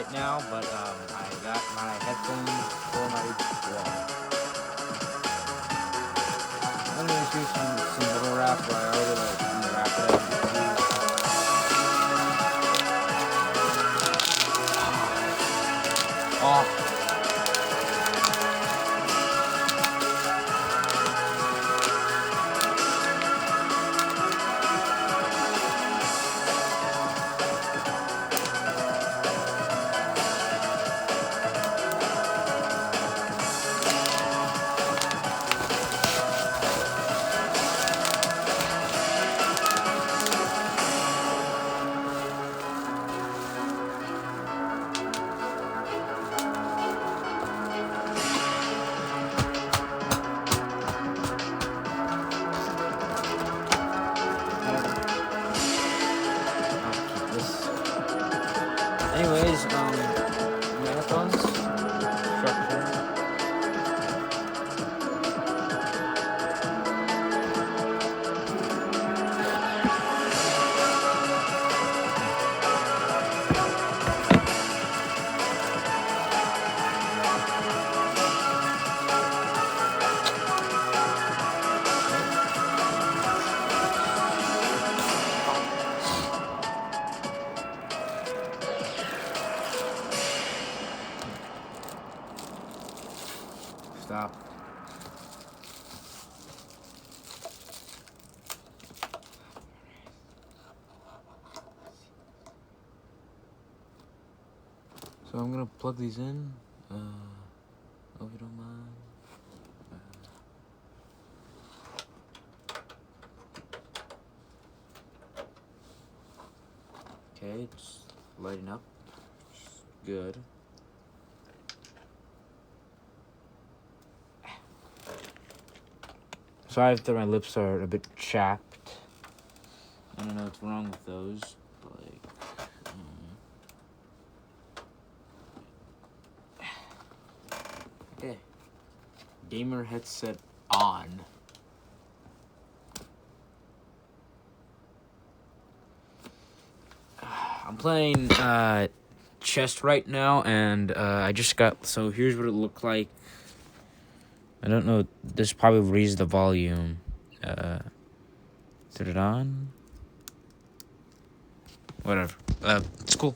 right now, but I got my headphones for my wall. I'm gonna do some little rap where I already like rap it. Oh. Anyways, my headphones, structure. Stop. So I'm gonna plug these in. Hope you don't mind. Okay, it's lighting up. Good. Sorry if my lips are a bit chapped. I don't know what's wrong with those, but like, okay. Gamer headset on. I'm playing chess right now, and I just got. So here's what it looked like. I don't know. This probably raised the volume. Is it on? Whatever. It's cool.